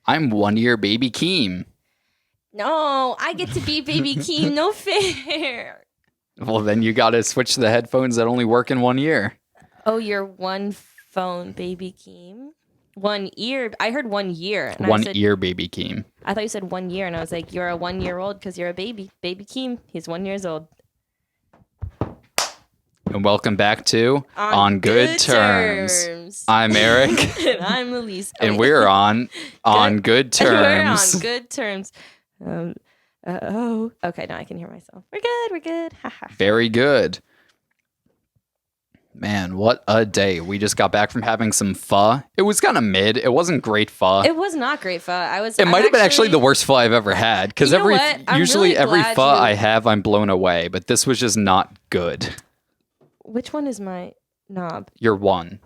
I'm 1 year baby Keem. No, I get to be baby Keem. No fair. Well, then you got to switch to the headphones that only work in 1 year. Oh, you're one phone baby Keem? 1 year? I heard 1 year. And 1 year baby Keem. I thought you said 1 year, and I was like, you're a 1 year old because you're a baby. Baby Keem, he's 1 year old. And welcome back to On Good Terms. I'm Eric. And I'm Elise. And we're on Good Terms. We're on Good Terms. Okay, now I can hear myself. We're good. Very good. Man, what a day. We just got back from having some pho. It was kind of mid. It wasn't great pho. It was not great pho. It might have been actually the worst pho I've ever had. Because usually every pho I have, I'm blown away. But this was just not good. Which one is my knob? Your one.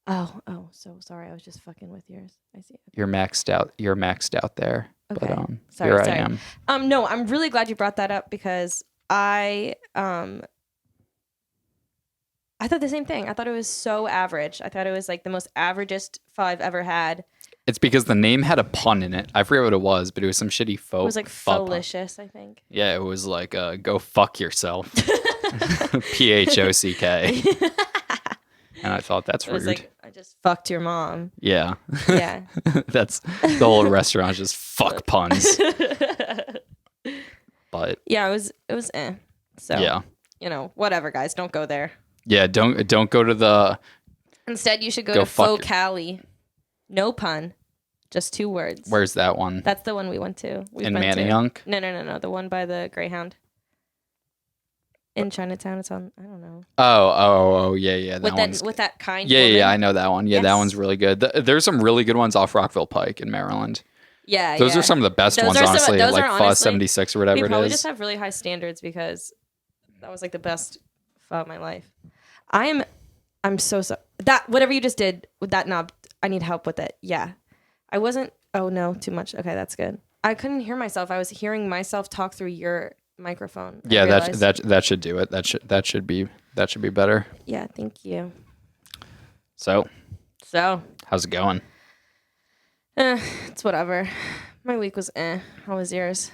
Oh, so sorry. I was just fucking with yours. I see. You're maxed out. You're maxed out there. Okay. But, sorry. I am. No, I'm really glad you brought that up because I thought the same thing. I thought it was so average. I thought it was like the most averagest pho I've ever had. It's because the name had a pun in it. I forget what it was, but it was some shitty pho. It was like pho-licious, I think. Yeah, it was like go fuck yourself. PHOCK. And I thought that's rude. Like, I just fucked your mom. Yeah. Yeah. That's the whole restaurant, just fuck puns. But yeah, it was So yeah. Whatever, guys. Don't go there. Yeah, don't go to the. Instead, you should go to Faux Cali. No pun. Just 2 words. Where's that one? That's the one we went to. In Manayunk? No. The one by the Greyhound. In Chinatown, it's on. I don't know. Oh, yeah. With that kind. Yeah, I know that one. Yeah, yes. That one's really good. There's some really good ones off Rockville Pike in Maryland. Yeah, those are some of the best ones, honestly. Like Pho 76 or whatever it is. We probably just have really high standards because that was like the best pho of my life. I'm so sorry. That whatever you just did with that knob, I need help with it. Yeah, I wasn't. Oh no, too much. Okay, that's good. I couldn't hear myself. I was hearing myself talk through your microphone. Yeah, that should do it. That should be better. Yeah, thank you. So how's it going? It's whatever. My week was How was yours?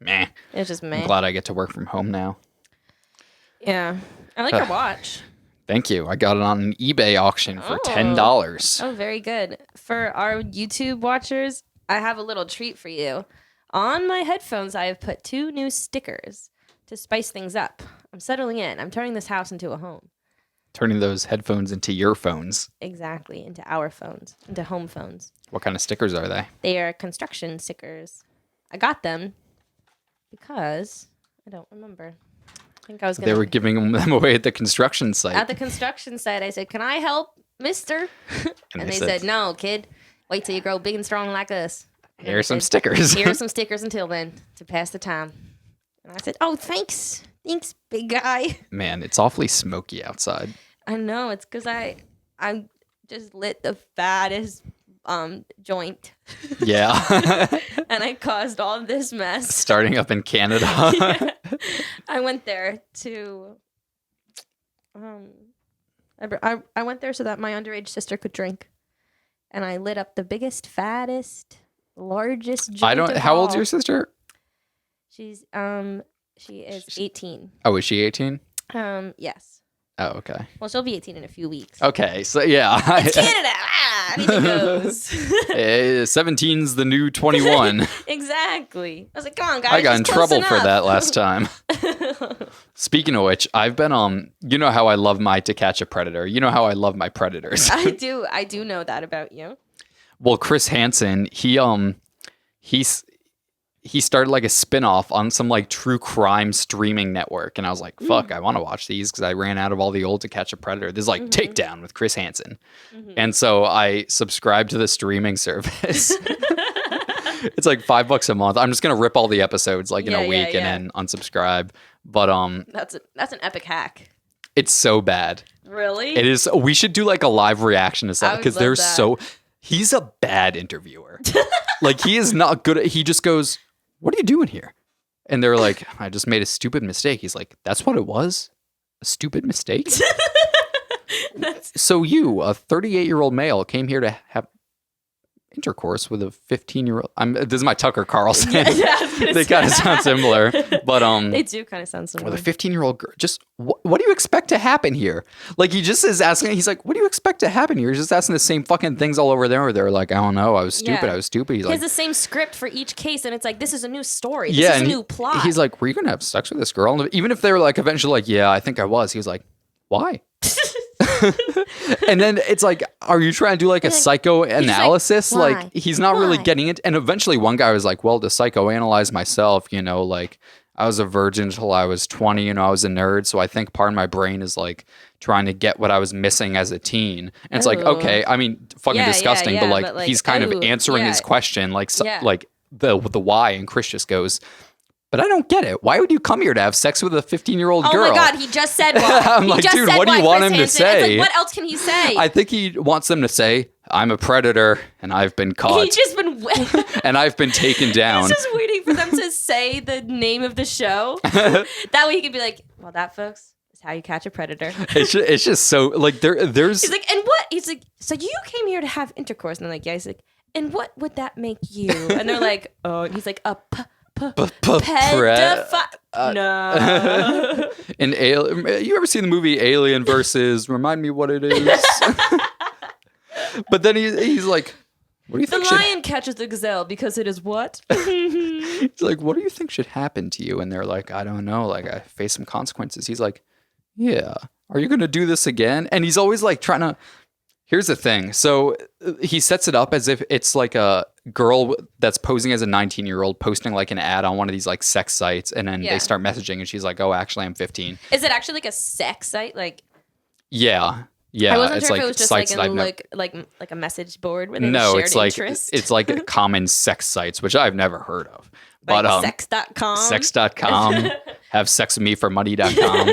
Meh. It was just meh. I'm glad I get to work from home now. Yeah, I like your watch. Thank you. I got it on an eBay auction for $10. Oh, very good. For our YouTube watchers, I have a little treat for you. On my headphones, I have put 2 new stickers to spice things up. I'm settling in. I'm turning this house into a home. Turning those headphones into your phones. Exactly, into our phones, into home phones. What kind of stickers are they? They are construction stickers. I got them because I don't remember. I think I was They were giving them away at the construction site. At the construction site, I said, "Can I help, mister?" And they said, "No, kid. Wait till you grow big and strong like us." Here are some stickers. Here are some stickers until then to pass the time. And I said, "Oh, thanks, big guy." Man, it's awfully smoky outside. I know it's because I just lit the fattest joint. Yeah. And I caused all this mess. Starting up in Canada. Yeah. I went there to I went there so that my underage sister could drink. And I lit up the biggest, fattest, largest joint. How old's your sister? She is 18. Oh, is she 18? Yes. Oh, okay. Well, she'll be 18 in a few weeks. Okay, so yeah. It's Canada. Anything goes. 17's the new 21. Exactly. I was like, come on, guys. I got in trouble for that last time. Speaking of which, I've been, you know how I love To Catch a Predator. You know how I love my predators. I do know that about you. Well, Chris Hanson, he started like a spinoff on some like true crime streaming network. And I was like, fuck, I want to watch these because I ran out of all the old To Catch a Predator. This is like Takedown with Chris Hanson. And so I subscribed to the streaming service. It's like $5 a month. I'm just going to rip all the episodes like in a week and then unsubscribe. But that's an epic hack. It's so bad. Really? It is. We should do like a live reaction to stuff because he's a bad interviewer. Like he is not good he just goes, "What are you doing here?" And they're like, "I just made a stupid mistake." He's like, "That's what it was? A stupid mistake?" So you, a 38-year-old male, came here to have intercourse with a 15-year-old. This is my Tucker Carlson. Yeah, I was gonna They say. kind of sound similar, but They do kind of sound similar. with a 15-year-old girl, just what do you expect to happen here? Like, he just is asking. He's like, what do you expect to happen here? He's just asking the same fucking things all over there. Where they're like, I don't know. I was stupid. Yeah. I was stupid. He's He like, has the same script for each case, and it's like, this is a new story. This yeah, is a and new plot. He's like, were you gonna have sex with this girl? And even if they were like, eventually, like, yeah, I think I was. He was like, why? And then it's like, are you trying to do like a psychoanalysis? why? Like, he's not really Why? getting it. And eventually one guy was like, well, to psychoanalyze myself, like I was a virgin until I was 20, I was a nerd. So I think part of my brain is like trying to get what I was missing as a teen. And it's like, Ooh. okay, I mean, fucking Yeah, disgusting, yeah, but but, like, he's kind of ooh, answering his yeah. question, like, Yeah. like the why. And Chris just goes, but I don't get it. Why would you come here to have sex with a 15-year-old girl? Oh my God, he just said why. I'm He like, just dude, said what do you why, want Chris him to Hanson. It's say? like, what else can he say? I think he wants them to say, I'm a predator and I've been caught He's just been and I've been taken down. He's just waiting for them to say the name of the show. That way he can be like, well, that, folks, is how you catch a predator. It's just so, like, there's... He's like, and what? He's like, so you came here to have intercourse. And they're like, yeah. He's like, and what would that make you? And they're like, oh. And he's like, a pedophile. No. You ever seen the movie Alien versus Remind Me What It Is? But then he's like, what do you The think lion catches the gazelle because it is what? He's like, what do you think should happen to you? And they're like, I don't know. Like, I face some consequences. He's like, yeah. Are you going to do this again? And he's always like trying to... Here's the thing. So he sets it up as if it's like a girl that's posing as a 19-year-old posting like an ad on one of these like sex sites. And then they start messaging and she's like, oh, actually, I'm 15. Is it actually like a sex site? Like, yeah. Yeah. I wasn't it's sure like if it was just sites like that in I've like a message board where they no, shared it's like interest. it's like common sex sites, which I've never heard of. Like But sex.com. sex.com, have sex with me for money.com.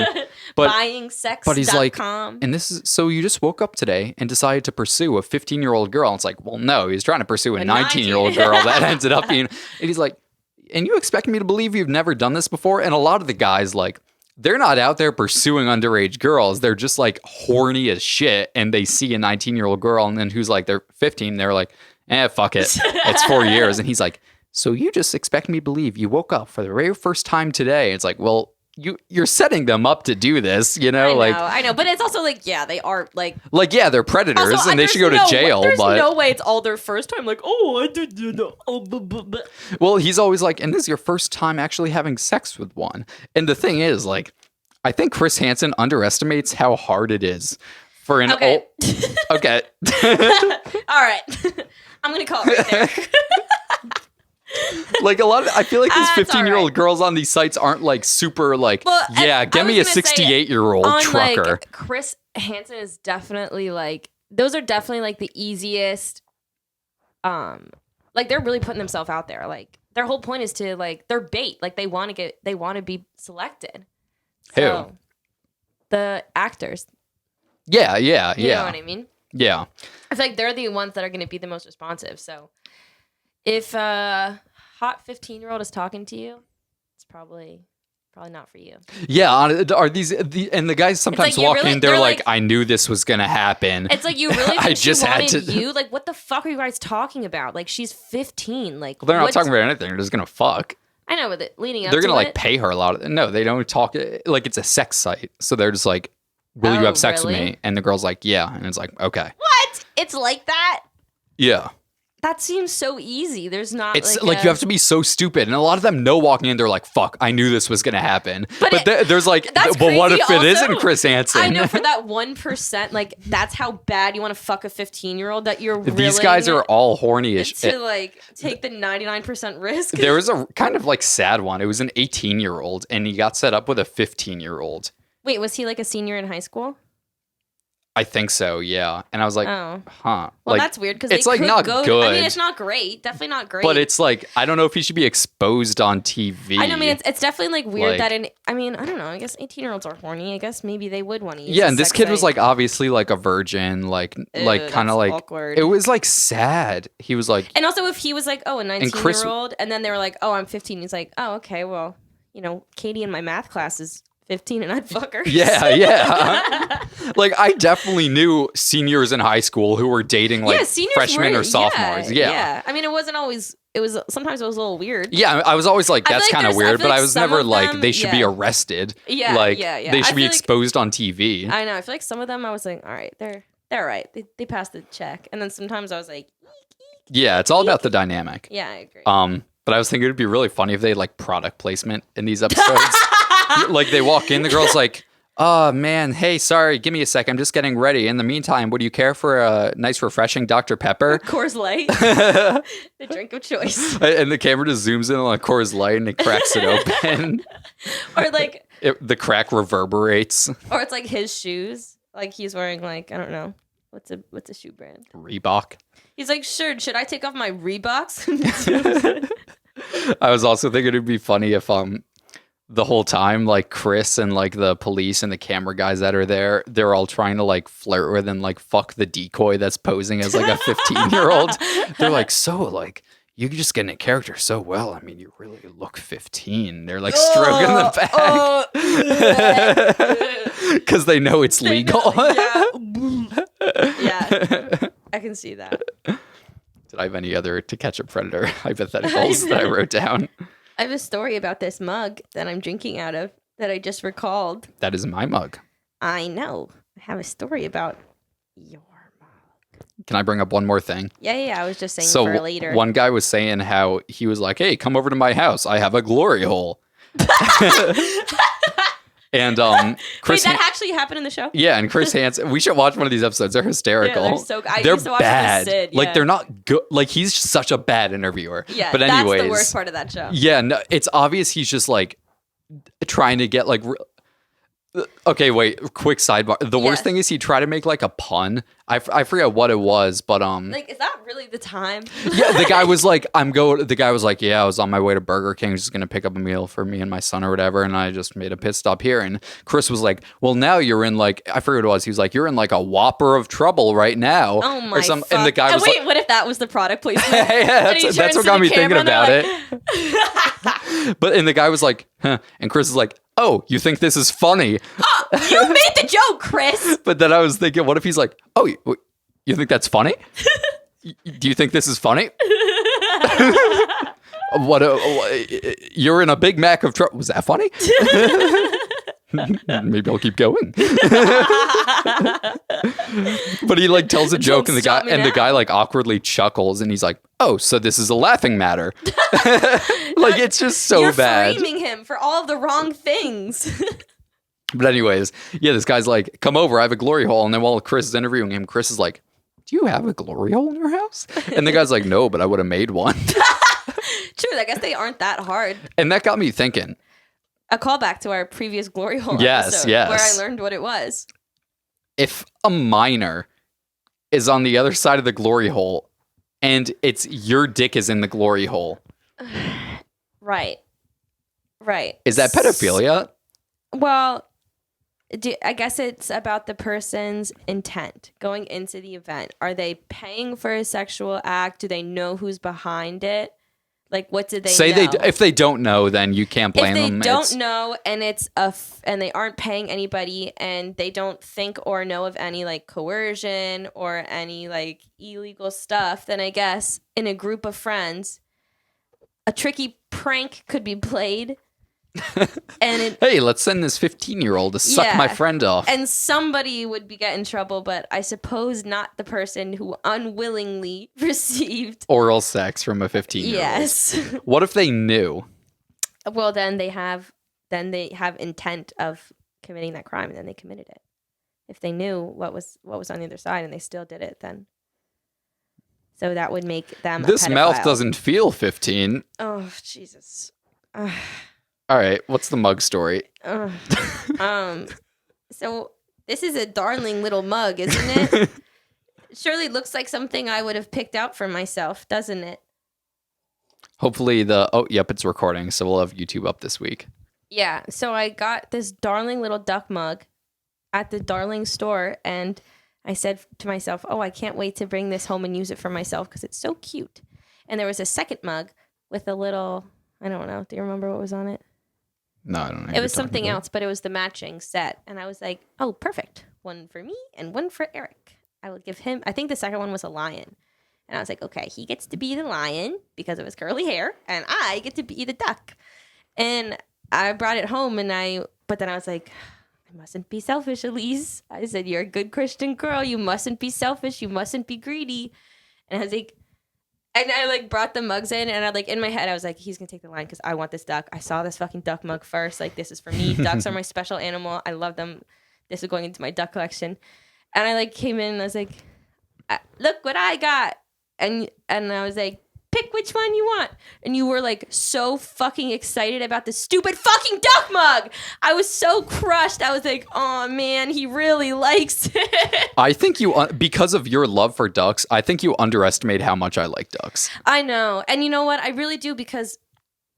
But buying sex.com. But he's like, and this is, so you just woke up today and decided to pursue a 15-year-old girl. And it's like, well, no, he's trying to pursue a 19-year-old girl that ended up being, and he's like, and you expect me to believe you've never done this before? And a lot of the guys, like, they're not out there pursuing underage girls. They're just like horny as shit. And they see a 19-year-old girl and then who's like, they're 15. They're like, fuck it. It's 4 years. And he's like, so you just expect me to believe you woke up for the very first time today? It's like, well, you're setting them up to do this, I know, but it's also like, yeah, they are like, yeah, they're predators also, and they should go to jail. There's but no way it's all their first time. Like, oh, I did, well, he's always like, and this is your first time actually having sex with one. And the thing is, like, I think Chris Hanson underestimates how hard it is for an Okay. Okay. All right, I'm gonna call it right there. Like I feel like these It's 15-year-old alright. girls on these sites aren't like super like, Well, yeah, I give was me a gonna say, 68-year-old on, trucker. Like, Chris Hanson is definitely like, those are definitely like the easiest. Like they're really putting themselves out there. Like their whole point is to like, they're bait. Like they want to be selected. So, Who? The actors. Yeah. You know what I mean? Yeah. I feel like they're the ones that are going to be the most responsive. So if a hot 15-year-old is talking to you, it's probably not for you. Yeah, are these and the guys sometimes like you walk really- in, they're they're like, like- I knew this was gonna happen. It's like, you really think I she just had wanted to- you? Like, what the fuck are you guys talking about? Like, she's 15. Like, They're not what's- talking about anything. They're just gonna fuck. I know, with it leading up They're gonna to like it. pay her a lot. No, they don't talk. Like it's a sex site, so they're just like, will you Oh, have sex with really? me? And the girl's like, yeah, and it's like, okay, What? It's like that? yeah. That seems so easy. There's not It's like you have to be so stupid, and a lot of them know walking in, they're like, "Fuck, I knew this was gonna happen." But there's like, that's but what if crazy it also. isn't Chris Hanson? I know, for that 1%, like, that's how bad you want to fuck a 15-year-old, that you're These guys are all horny as to shit. like take the 99% risk. There was a kind of like sad one. It was an 18-year-old, and he got set up with a 15-year-old. Wait, was he like a senior in high school? I think so, yeah. And I was like, Oh. huh. Well, like, that's weird because it's like not good. I mean, it's not great. Definitely not great. But it's like, I don't know if he should be exposed on TV. I mean, it's definitely like weird Like- that I mean, I don't know. I guess 18-year-olds are horny. I guess maybe they would want to use. Yeah, a and this sex kid was site. like obviously like a virgin, like kind that's of like awkward. it was like sad. He was like, And also, if he was like, oh, a Chris- 19-year-old, and then they were like, oh, I'm 15. He's like, oh, okay, well, Katie in my math class is 15 and I'd fuck her. Yeah. Like, I definitely knew seniors in high school who were dating like freshmen or sophomores. Yeah. I mean, it wasn't always. Sometimes it was a little weird. Yeah, I was always like, that's kind of weird, but I was never like, they should be arrested. Yeah, like, they should be exposed on TV. I know. I feel like some of them I was like, all right, they're right. They passed the check. And then sometimes I was like, yeah, it's all about the dynamic. Yeah, I agree. But I was thinking it'd be really funny if they had like product placement in these episodes. Like they walk in, the girl's like, oh man, hey, sorry, give me a sec. I'm just getting ready. In the meantime, would you care for a nice, refreshing Dr. Pepper? Coors Light. The drink of choice. And the camera just zooms in on a Coors Light and it cracks it open. Or like... the crack reverberates. Or it's like his shoes. Like he's wearing like, I don't know. What's a shoe brand? Reebok. He's like, sure, should I take off my Reeboks? I was also thinking it'd be funny if the whole time like Chris and like the police and the camera guys that are there, they're all trying to like flirt with and like fuck the decoy that's posing as like a 15-year-old. They're like, so like you just get in character so well. I mean, you really look 15. They're like stroking the back because they know it's legal. Yeah, I can see that. Did I have any other To Catch a Predator hypotheticals that I wrote down? I have a story about this mug that I'm drinking out of that I just recalled. That is my mug. I know. I have a story about your mug. Can I bring up one more thing? Yeah. I was just saying for later. One guy was saying how he was like, hey, come over to my house. I have a glory hole. And Chris... Wait, that actually happened in the show? Yeah, and Chris Hanson... We should watch one of these episodes. They're hysterical. Yeah, they're so good. They're used to watch bad. Sid, Like, they're not good. Like, he's such a bad interviewer. Yeah, but anyways, that's the worst part of that show. Yeah, no, it's obvious he's just, like, trying to get, like... Okay, wait. Quick sidebar. The worst thing is he tried to make like a pun. I forget what it was, but like, is that really the time? Yeah, the guy was like, The guy was like, yeah, I was on my way to Burger King, just gonna pick up a meal for me and my son or whatever, and I just made a pit stop here. And Chris was like, well, now you're in like, I forget what it was. He was like, you're in like a whopper of trouble right now. Oh my! Fuck. And the guy was wait, like, what if that was the product placement? Yeah, that's what got me thinking about it. And the guy was like, huh. And Chris is like, oh, you think this is funny? Oh, you made the joke, Chris. But then I was thinking, what if he's like, oh, you think that's funny? Do you think this is funny? You're in a Big Mac of trouble. Was that funny? Maybe I'll keep going. But he like tells a joke and the guy like awkwardly chuckles and he's like, oh, so this is a laughing matter. Like, it's just so bad. You're framing him for all of the wrong things. But anyways, yeah, this guy's like, come over, I have a glory hole. And then while Chris is interviewing him, Chris is like, do you have a glory hole in your house? And the guy's like, no, but I would have made one. True, I guess they aren't that hard. And that got me thinking. A callback to our previous glory hole episode, where I learned what it was. If a minor is on the other side of the glory hole and it's your dick is in the glory hole. Right. Is that pedophilia? Well, I guess it's about the person's intent going into the event. Are they paying for a sexual act? Do they know who's behind it? Like, what did they know? If they don't know, then you can't blame them. If they don't know and and they aren't paying anybody and they don't think or know of any like coercion or any like illegal stuff, then I guess in a group of friends, a tricky prank could be played. And hey, let's send this 15-year-old to suck my friend off. And somebody would get in trouble, but I suppose not the person who unwillingly received oral sex from a 15-year-old. Yes. What if they knew? Well, then they have intent of committing that crime, and then they committed it. If they knew what was on the other side and they still did it, then so that would make them this a pedophile. mouth doesn't feel 15. Oh, Jesus. All right, what's the mug story? So this is a darling little mug, isn't it? Surely looks like something I would have picked out for myself, doesn't it? Hopefully it's recording, so we'll have YouTube up this week. Yeah, so I got this darling little duck mug at the darling store, and I said to myself, oh, I can't wait to bring this home and use it for myself because it's so cute. And there was a second mug with a little, I don't know, do you remember what was on it? No, I don't know. It was something else, but it was the matching set. And I was like, oh, perfect. One for me and one for Eric. I will give him, I think the second one was a lion. And I was like, okay, he gets to be the lion because of his curly hair, and I get to be the duck. And I brought it home, but then I was like, I mustn't be selfish, Elise. I said, you're a good Christian girl. You mustn't be selfish. You mustn't be greedy. And I was like, and I like brought the mugs in, and I like in my head, I was like, he's going to take the lion because I want this duck. I saw this fucking duck mug first. Like, this is for me. Ducks are my special animal. I love them. This is going into my duck collection. And I like came in and I was like, look what I got. And I was like, pick which one you want. And you were like so fucking excited about this stupid fucking duck mug. I was so crushed. I was like, oh man, he really likes it. I think because of your love for ducks, I think you underestimate how much I like ducks. I know. And you know what? I really do, because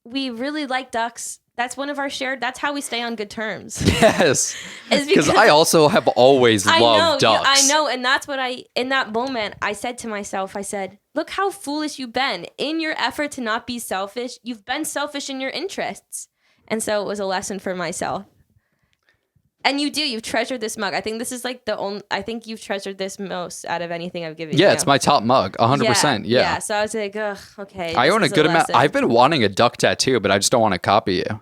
we really like ducks. That's one of our that's how we stay on good terms. Yes. Because I also have always loved ducks. I know. And that's what in that moment, I said to myself, I said, look how foolish you've been. In your effort to not be selfish, you've been selfish in your interests. And so it was a lesson for myself. And you've treasured this mug. I think this is like I think you've treasured this most out of anything I've given you. Yeah, it's my top mug, 100%. Yeah. So I was like, ugh, okay. I own a good amount. I've been wanting a duck tattoo, but I just don't want to copy you.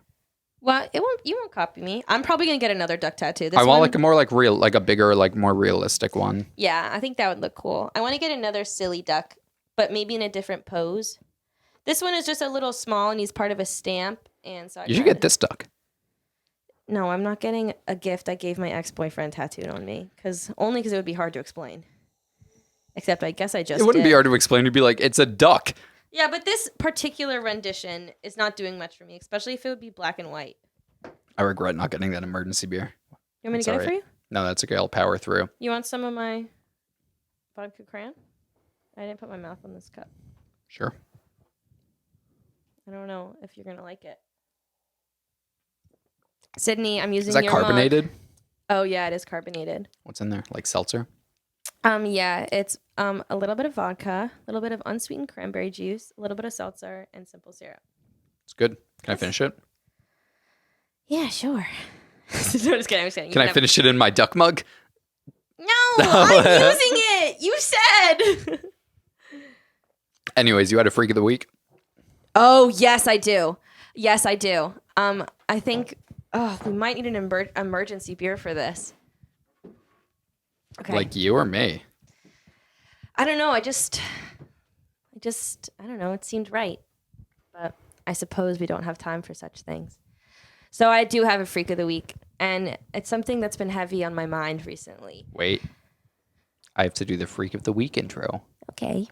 Well, you won't copy me. I'm probably going to get another duck tattoo. I want like a more like real, like a bigger, like more realistic one. Yeah, I think that would look cool. I want to get another silly duck, but maybe in a different pose. This one is just a little small, and he's part of a stamp. And so you should get this duck. No, I'm not getting a gift I gave my ex-boyfriend tattooed on me, because it would be hard to explain. Except I guess I just It wouldn't be hard to explain. You'd be like, it's a duck. Yeah, but this particular rendition is not doing much for me, especially if it would be black and white. I regret not getting that emergency beer. You want me to get it for you? No, that's okay. I'll power through. You want some of my vodka cran? I didn't put my mouth on this cup. Sure. I don't know if you're going to like it. Sydney, I'm using your mug. Is that carbonated? Oh, yeah, it is carbonated. What's in there? Like seltzer? Yeah, it's a little bit of vodka, a little bit of unsweetened cranberry juice, a little bit of seltzer, and simple syrup. It's good. Can I finish it? Yeah, sure. No, just kidding. Can I finish it in my duck mug? No, I'm using it. You said. Anyways, you had a freak of the week? Oh, yes, I do. Yes, I do. I think we might need an emergency beer for this. Okay. Like you or me? I don't know. I just, I don't know. It seemed right. But I suppose we don't have time for such things. So I do have a freak of the week. And it's something that's been heavy on my mind recently. Wait. I have to do the freak of the week intro. Okay.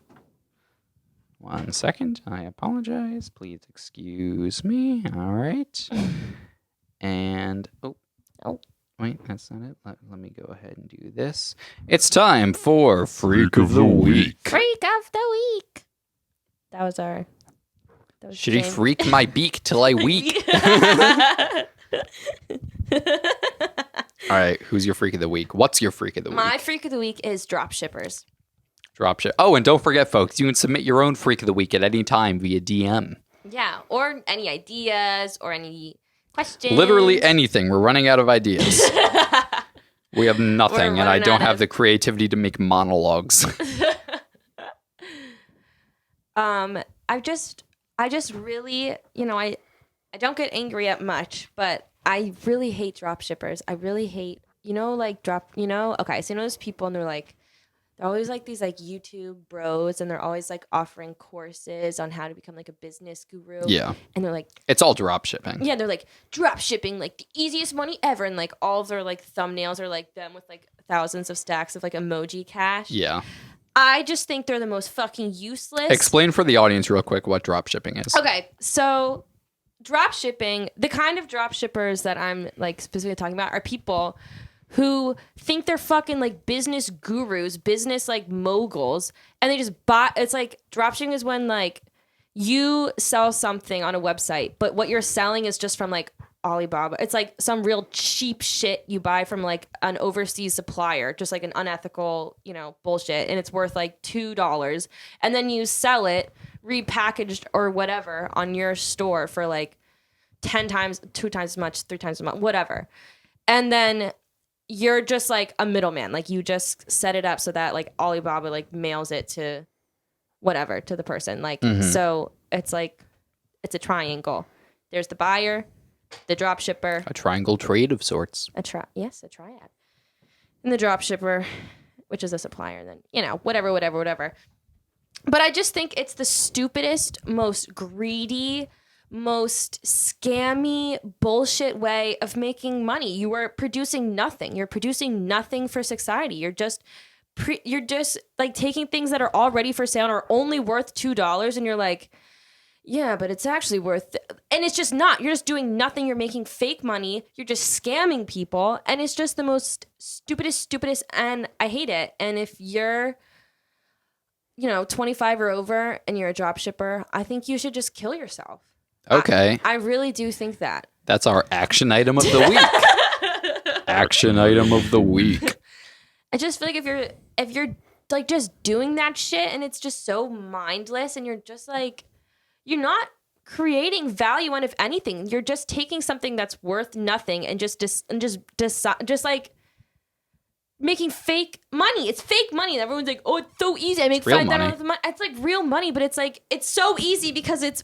1 second. I apologize. Please excuse me. All right. And, oh. Wait, that's not it. Let me go ahead and do this. It's time for Freak of the Week. Freak of the Week. That was Should he freak my beak till I weak? All right, who's your Freak of the Week? What's your Freak of the Week? My Freak of the Week is drop shippers. Dropship. Oh, and don't forget, folks, you can submit your own Freak of the Week at any time via DM. Yeah, or any ideas or any questions. Literally anything. We're running out of ideas. We have nothing, and I don't have the creativity to make monologues. I just really, I don't get angry at much, but I really hate drop shippers. I really hate, okay, so those people, and they're always like these like YouTube bros, and they're always like offering courses on how to become like a business guru. Yeah. And they're like, it's all drop shipping. Yeah, they're like drop shipping, like the easiest money ever, and like all of their like thumbnails are like them with like thousands of stacks of like emoji cash. Yeah. I just think they're the most fucking useless. Explain for the audience real quick what drop shipping is. Okay, so drop shipping, the kind of drop shippers that I'm like specifically talking about are people who think they're fucking like business gurus, business like moguls, and they just buy. It's like dropshipping is when like you sell something on a website, but what you're selling is just from like Alibaba. It's like some real cheap shit you buy from like an overseas supplier, just like an unethical, bullshit, and it's worth like $2, and then you sell it repackaged or whatever on your store for like 10 times, 2 times as much, 3 times as much, whatever. And then you're just like a middleman. Like you just set it up so that like Alibaba like mails it to whatever, to the person. Like, so it's like, it's a triangle. There's the buyer, the drop shipper. A triangle trade of sorts. A triad. And the drop shipper, which is a supplier. And then, you know, whatever. But I just think it's the stupidest, most greedy, most scammy bullshit way of making money. You are producing nothing. You're producing nothing for society. You're just like taking things that are already for sale and are only worth $2, and you're like, yeah, but it's actually worth and it's just not. You're just doing nothing. You're making fake money. You're just scamming people, and it's just the most stupidest, and I hate it. And if you're 25 or over and you're a drop shipper, I think you should just kill yourself. Okay. I really do think that. That's our action item of the week. Action item of the week. I just feel like if you're like just doing that shit and it's just so mindless and you're just like, you're not creating value on, if anything, you're just taking something that's worth nothing and just like making fake money. It's fake money. Everyone's like, oh, it's so easy. I make $5,000 a month. It's like real money, but it's like, it's so easy because it's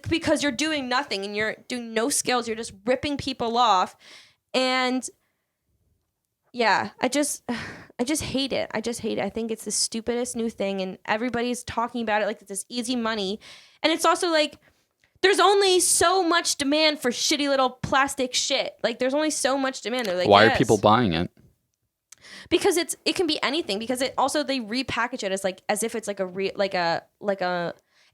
because you're doing nothing and you're doing no skills. You're just ripping people off. And yeah, I just hate it. I think it's the stupidest new thing, and everybody's talking about it like it's this easy money. And it's also like, there's only so much demand for shitty little plastic shit. Like, there's only so much demand. They're like, why are people buying it? Because it can be anything. Because it also, they repackage it as if it's like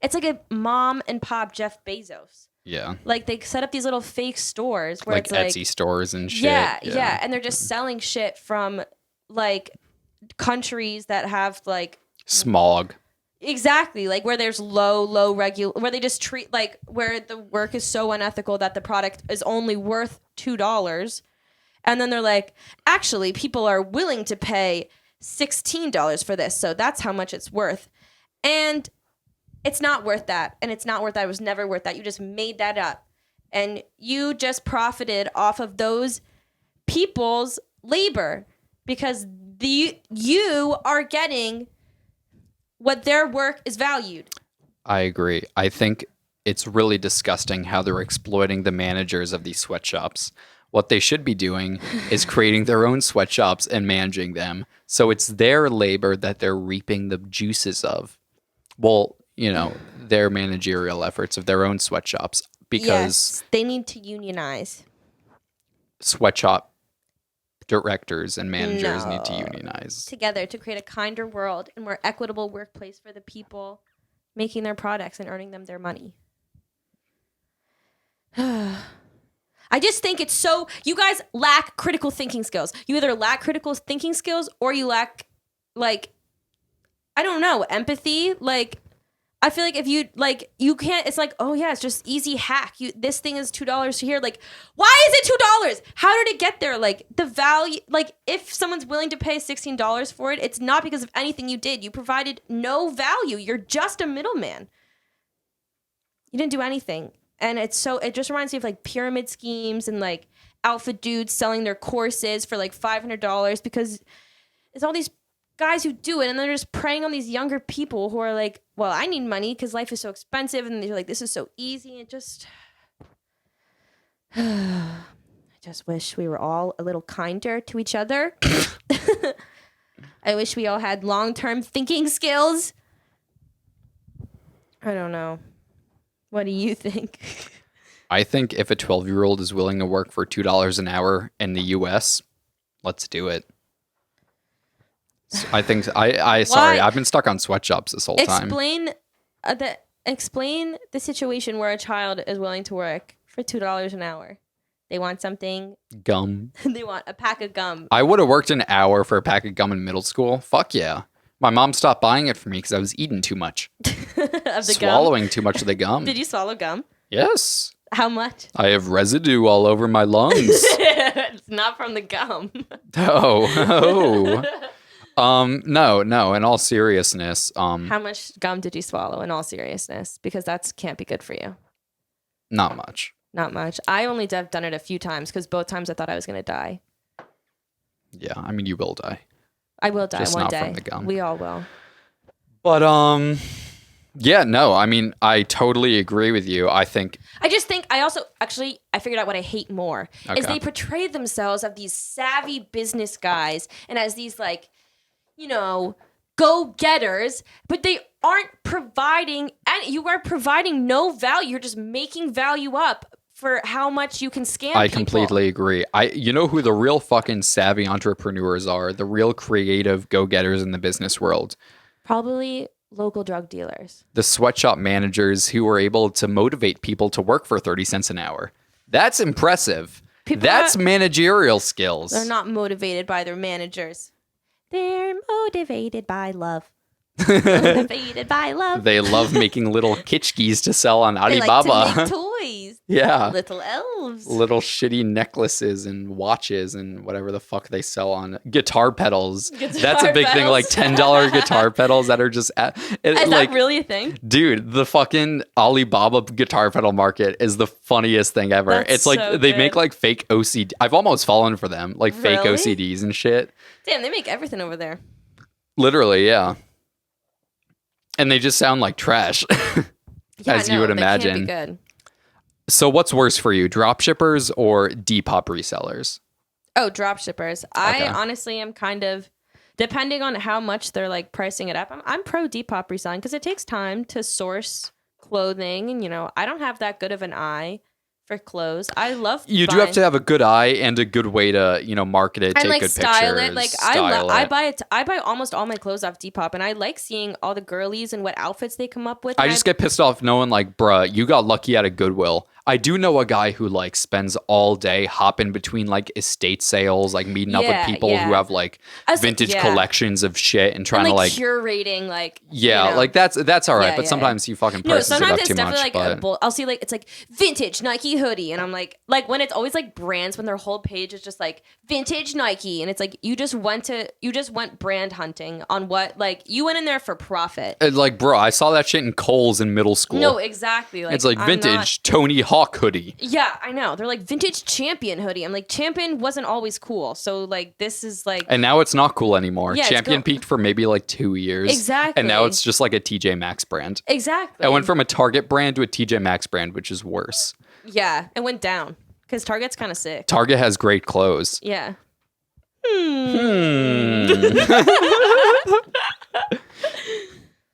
it's like a mom and pop Jeff Bezos. Yeah. Like, they set up these little fake stores where like it's like Etsy stores and shit. Yeah. And they're just selling shit from like countries that have like smog. Exactly. Like where there's low where they just treat like where the work is so unethical that the product is only worth $2. And then they're like, actually, people are willing to pay $16 for this. So that's how much it's worth. And it's not worth that. And it's not worth that. It was never worth that. You just made that up. And you just profited off of those people's labor because you are getting what their work is valued. I agree. I think it's really disgusting how they're exploiting the managers of these sweatshops. What they should be doing is creating their own sweatshops and managing them. So it's their labor that they're reaping the juices of. Well, their managerial efforts of their own sweatshops, because yes, they need to unionize. Sweatshop directors and managers need to unionize together to create a kinder world and more equitable workplace for the people making their products and earning them their money. I just think it's so, you guys lack critical thinking skills. You either lack critical thinking skills or you lack, like, I don't know, empathy. Like, I feel like if you, like, you can't, it's like, oh yeah, it's just easy hack. This thing is $2 here. Like, why is it $2? How did it get there? Like, the value, like, if someone's willing to pay $16 for it, it's not because of anything you did. You provided no value. You're just a middleman. You didn't do anything. And it just reminds me of like pyramid schemes and like alpha dudes selling their courses for like $500 because it's all these guys who do it and they're just preying on these younger people who are like, well, I need money because life is so expensive, and they're like, this is so easy. It just I just wish we were all a little kinder to each other. I wish we all had long-term thinking skills. I don't know. What do you think? I think if a 12-year-old is willing to work for $2 an hour in the U.S., let's do it. So I think sorry, I've been stuck on sweatshops this whole time. Explain the situation where a child is willing to work for $2 an hour. They want something. Gum. They want a pack of gum. I would have worked an hour for a pack of gum in middle school. Fuck yeah. My mom stopped buying it for me because I was eating too much. Of the Swallowing too much of the gum. Did you swallow gum? Yes. How much? I have residue all over my lungs. It's not from the gum. No. In all seriousness. How much gum did you swallow in all seriousness? Because that can't be good for you. Not much. Not much. I only have done it a few times because both times I thought I was going to die. Yeah, I mean, you will die. I will die Just one not day. from the gun. We all will. But, yeah, no, I mean, I totally agree with you. I think... I figured out what I hate more is they portray themselves as these savvy business guys and as these, like, you know, go-getters, but they aren't providing, and you are providing no value. You're just making value up for how much you can scam I people. completely agree. You know who the real fucking savvy entrepreneurs are? The real creative go-getters in the business world. Probably local drug dealers. The sweatshop managers who were able to motivate people to work for 30 cents an hour. That's impressive. That's managerial skills. They're not motivated by their managers. They're motivated by love. Motivated by love. They love making little kitschkis to sell on Alibaba. They like to make toys. Yeah. Little elves. Little shitty necklaces and watches and whatever the fuck they sell on guitar pedals. That's a big thing, like $10 guitar pedals that are just is like, that really a thing? Dude, the fucking Alibaba guitar pedal market is the funniest thing ever. That's it's like so they good. make like fake OCD. I've almost fallen for them, like fake Really? OCDs and shit. Damn, they make everything over there. Literally, yeah. And they just sound like trash, as you would imagine. Can't be good. So what's worse for you, dropshippers or Depop resellers? Oh, dropshippers. I honestly am kind of, depending on how much they're like pricing it up, I'm pro Depop reselling because it takes time to source clothing. And, you know, I don't have that good of an eye for clothes. I love You do have to have a good eye and a good way to, you know, market it, and take like good style pictures. it. Like I buy almost all my clothes off Depop, and I like seeing all the girlies and what outfits they come up with. I just get pissed off knowing like, bruh, you got lucky at a Goodwill. I do know a guy who like spends all day hopping between like estate sales, like meeting up with people who have like vintage collections of shit and trying to like curating like like that's all right. But sometimes you fucking prices it up too much. Like I'll see like it's like vintage Nike hoodie, and I'm like when it's always like brands when their whole page is just like vintage Nike, and it's like you just went brand hunting on what like you went in there for profit. Like, bro, I saw that shit in Kohl's in middle school. No, exactly. Like, it's like vintage Tony Hawk hoodie. Yeah, I know. They're like vintage Champion hoodie. I'm like, Champion wasn't always cool. So like this is like, and now it's not cool anymore. Yeah, Champion peaked for maybe like 2 years. Exactly. And now it's just like a TJ Maxx brand. Exactly. I went from a Target brand to a TJ Maxx brand, which is worse. Yeah, it went down because Target's kind of sick. Target has great clothes. Yeah.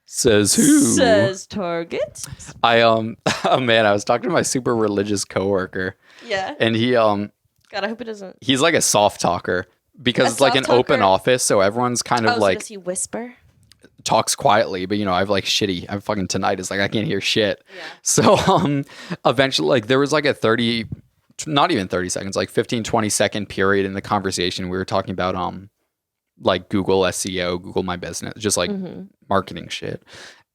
Says who? Says Target. Oh man, I was talking to my super religious coworker. Yeah. And he God, I hope it doesn't. he's like a soft talker because it's like an open office, so everyone's kind of like so does he whisper? talks quietly, but you know, I have fucking tinnitus, like I can't hear shit. Yeah. So eventually like there was like a 30, not even 30 seconds, like 15-20 second period in the conversation we were talking about like Google SEO, Google My Business, just like marketing shit.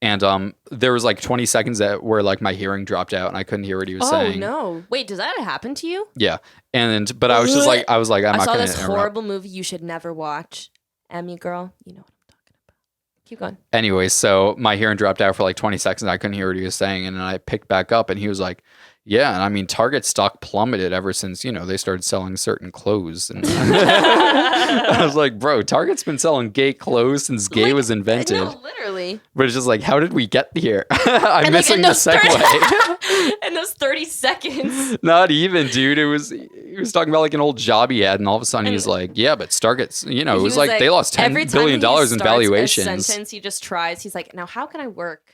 And there was like 20 seconds where like my hearing dropped out and I couldn't hear what he was saying. Oh no. Wait, does that happen to you? Yeah. But I was just like, I'm not going to I saw this horrible movie you should never watch. Emmy Girl. You know what I'm talking about. Keep going. Anyway, so my hearing dropped out for like 20 seconds and I couldn't hear what he was saying. And then I picked back up and he was like, yeah, and I mean, Target stock plummeted ever since, you know, they started selling certain clothes. And I was like, bro, Target's been selling gay clothes since gay was invented. No, literally. But it's just like, how did we get here? I'm missing the segue. In those 30 seconds. Not even, dude. He was talking about like an old job he had, and all of a sudden he's like, yeah, but Target's, you know, it was like they lost $10 billion in valuations. A sentence he just tries. He's like, now how can I work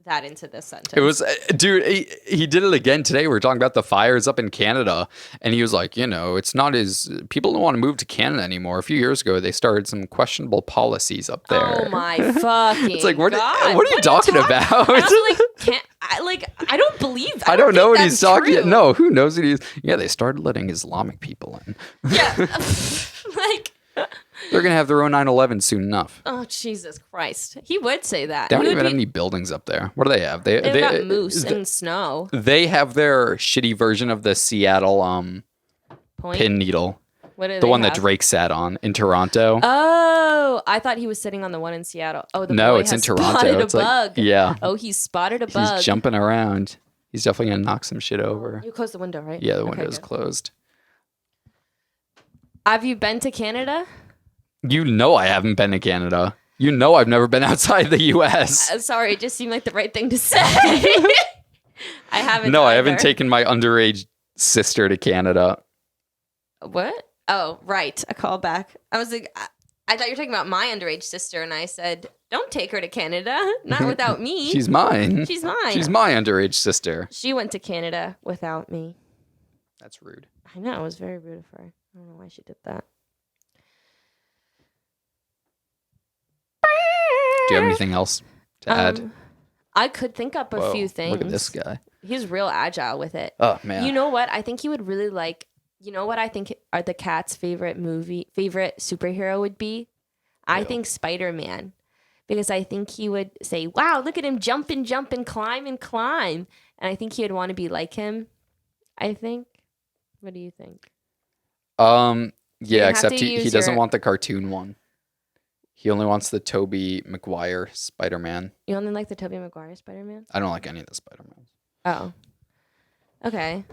that into this sentence? It was, dude, he did it again today. We were talking about the fires up in Canada, and he was like, you know, it's not as, people don't want to move to Canada anymore. A few years ago, they started some questionable policies up there. Oh my fucking It's like, what God. are you talking about? I don't believe I don't know what he's talking about. No, who knows what he's, yeah, they started letting Islamic people in. Yeah. Like, they're going to have their own 9/11 soon enough. oh, Jesus Christ. He would say that. They don't even have any buildings up there. What do they have? They've got moose and snow. They have their shitty version of the Seattle pin needle. What do the they one have? that Drake sat on in Toronto. Oh, I thought he was sitting on the one in Seattle. Oh, no, it's in Toronto. Spotted It's a bug. Like, yeah. Oh, he's spotted a bug. He's jumping around. He's definitely gonna knock some shit over. You closed the window, right? Yeah, the window's closed. Have you been to Canada? You know I haven't been to Canada. You know I've never been outside the U.S. Sorry, it just seemed like the right thing to say. I haven't. No, I haven't taken my underage sister to Canada. What? Oh, right. A call back. I was like, I thought you were talking about my underage sister, and I said, don't take her to Canada. Not without me. She's mine. She's mine. She's my underage sister. She went to Canada without me. That's rude. I know. It was very rude of her. I don't know why she did that. Do you have anything else to add? I could think up a few things. Look at this guy. He's real agile with it. Oh, man. You know what? I think he would really like, you know what I think are the cat's favorite superhero would be? I think Spider-Man. Because I think he would say, wow, look at him jump and climb and climb. And I think he would want to be like him. I think. What do you think? Yeah, except he doesn't want the cartoon one. He only wants the Tobey Maguire Spider-Man. You only like the Tobey Maguire Spider-Man? I don't like any of the Spider-Mans. Oh. Okay.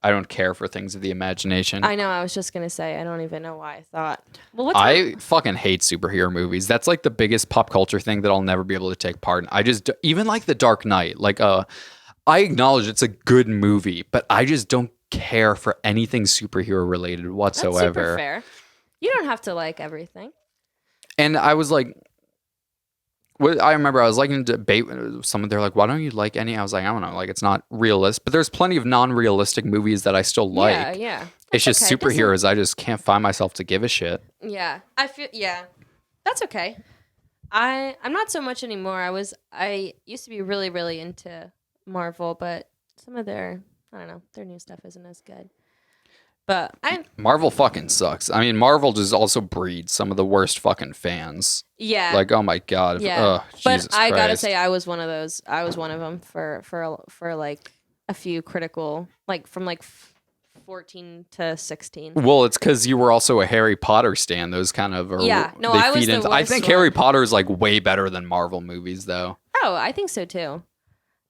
I don't care for things of the imagination. I know. I was just going to say, I don't even know why I thought. Well, I fucking hate superhero movies. That's like the biggest pop culture thing that I'll never be able to take part in. I just, even like The Dark Knight, like, I acknowledge it's a good movie, but I just don't care for anything superhero related whatsoever. That's super fair. You don't have to like everything. And I was like, I remember I was like in a debate with someone. They're like, why don't you like any? I was like, I don't know. Like, it's not realistic. But there's plenty of non-realistic movies that I still like. Yeah. It's just superheroes. I just can't find myself to give a shit. Yeah. That's okay. I'm not so much anymore. I used to be really, really into Marvel, but some of their new stuff isn't as good. But Marvel fucking sucks. I mean, Marvel just also breeds some of the worst fucking fans. Yeah. Like, oh my God. Yeah. Jesus but I Christ. gotta say, I was one of those. I was one of them for like a few critical, like from like 14 to 16. Well, it's because you were also a Harry Potter stan. Those kind of are, I was the worst I think one. Harry Potter is like way better than Marvel movies, though. Oh, I think so too.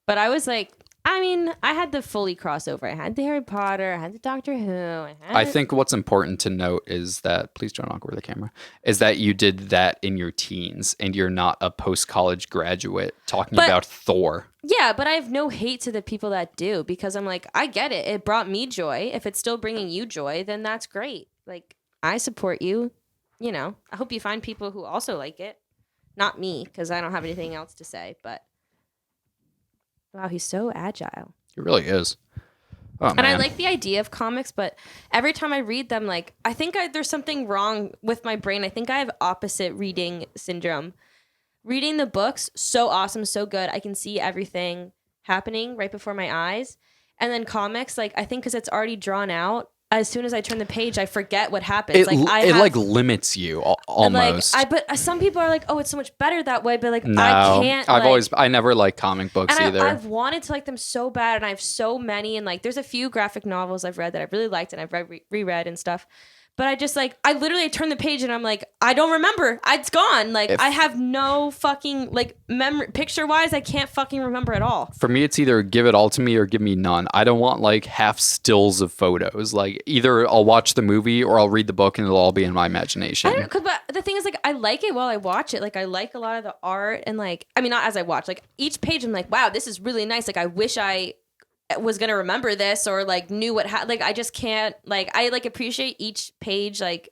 But I was like, I mean, I had the fully crossover. I had the Harry Potter. I had the Doctor Who. I think what's important to note is that, please don't knock over the camera, is that you did that in your teens and you're not a post-college graduate talking about Thor. Yeah, but I have no hate to the people that do because I'm like, I get it. It brought me joy. If it's still bringing you joy, then that's great. Like, I support you. You know, I hope you find people who also like it. Not me, because I don't have anything else to say, but wow, he's so agile. He really is. Oh, and I like the idea of comics, but every time I read them, like, I think there's something wrong with my brain. I think I have opposite reading syndrome. Reading the books, so awesome, so good. I can see everything happening right before my eyes. And then comics, like, I think because it's already drawn out, as soon as I turn the page, I forget what happens. It limits you almost. But some people are like, oh, it's so much better that way. But like, no, I can't. I never liked comic books either. I've wanted to like them so bad, and I have so many. And like, there's a few graphic novels I've read that I've really liked, and I've reread and stuff. But I just like, I literally turn the page and I'm like, I don't remember. It's gone. Like, I have no fucking, like, memory, picture-wise, I can't fucking remember at all. For me, it's either give it all to me or give me none. I don't want, like, half stills of photos. Like, either I'll watch the movie or I'll read the book and it'll all be in my imagination. I don't know, but the thing is, like, I like it while I watch it. Like, I like a lot of the art and, like, I mean, not as I watch. Like, each page, I'm like, wow, this is really nice. Like, I wish I was gonna remember this or, like, knew what like, I just can't, like, I, like, appreciate each page, like,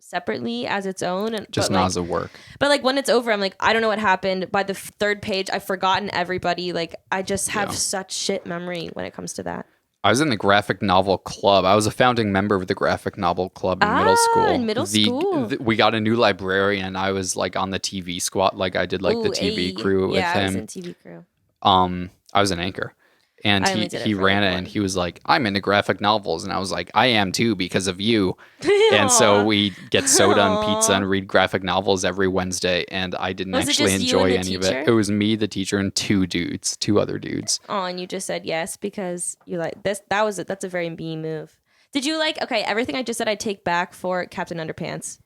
separately as its own, and just not as a work. But like when it's over, I'm like, I don't know what happened. By the third page, I've forgotten everybody. Like, I just have such shit memory when it comes to that. I was in the graphic novel club. I was a founding member of the graphic novel club in middle school. In middle school, we got a new librarian, and I was like on the TV squad. Like I did like the TV crew with him. Yeah, I was in TV crew. I was an anchor. And he ran it and he was like, I'm into graphic novels. And I was like, I am too because of you. And so we get soda and pizza and read graphic novels every Wednesday. And I didn't actually enjoy any of it. It was me, the teacher, and two other dudes. Oh, and you just said yes because you like this. That's a very me move. Did you like, okay, everything I just said I take back for Captain Underpants.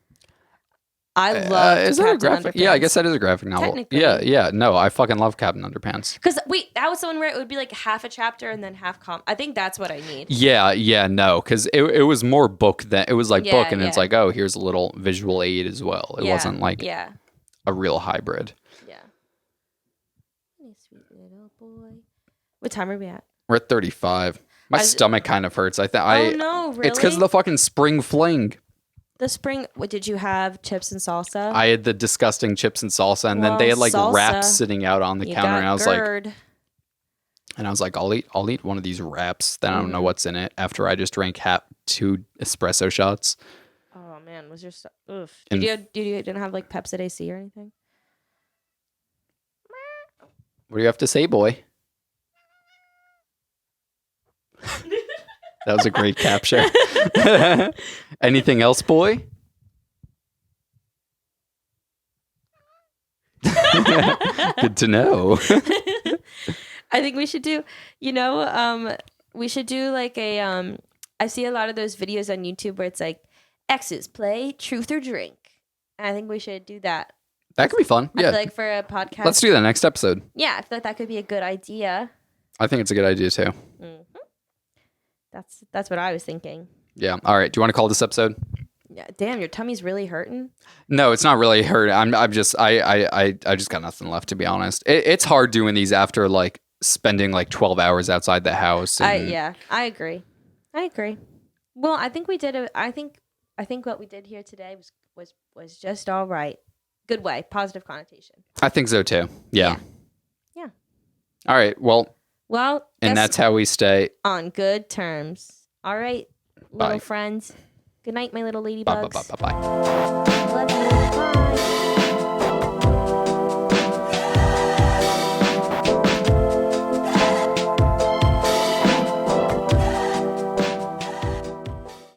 I love Is that a Captain graphic? Underpants. Yeah, I guess that is a graphic novel. Technically. Yeah. No, I fucking love Captain Underpants. Because wait, that was the one where it would be like half a chapter and then half I think that's what I need. Yeah, no, because it was more book than it was like book, and it's Yeah. like, oh, here's a little visual aid as well. It wasn't like a real hybrid. Yeah. Hey, sweet little boy. What time are we at? We're at 35. My stomach kind of hurts. I think. Oh no, really? It's because of the fucking spring fling. The spring. What did you have? Chips and salsa. I had the disgusting chips and salsa, and then they had like salsa. wraps sitting out on the counter, and I was GERD. like, I'll eat one of these wraps. Then I don't know what's in it. After I just drank 2 espresso shots. Oh man, was your stuff? Oof. Did you didn't have like Pepsid AC or anything? What do you have to say, boy? That was a great capture. Anything else, boy? Good to know. I think we should do, we should do like a, I see a lot of those videos on YouTube where it's like, X's play truth or drink. And I think we should do that. That could be fun. Yeah. I feel like for a podcast. Let's do that next episode. Yeah, I feel like that could be a good idea. I think it's a good idea too. Mm-hmm. That's what I was thinking. Yeah. All right. Do you want to call this episode? Yeah. Damn, your tummy's really hurting. No, it's not really hurt. I just got nothing left, to be honest. It's hard doing these after like spending like 12 hours outside the house. I agree. Well, I think we did I think what we did here today was just all right. Good way, positive connotation. I think so too. Yeah. All right. Well, and that's how we stay on good terms. All right, little friends. Good night, my little ladybugs. Bye.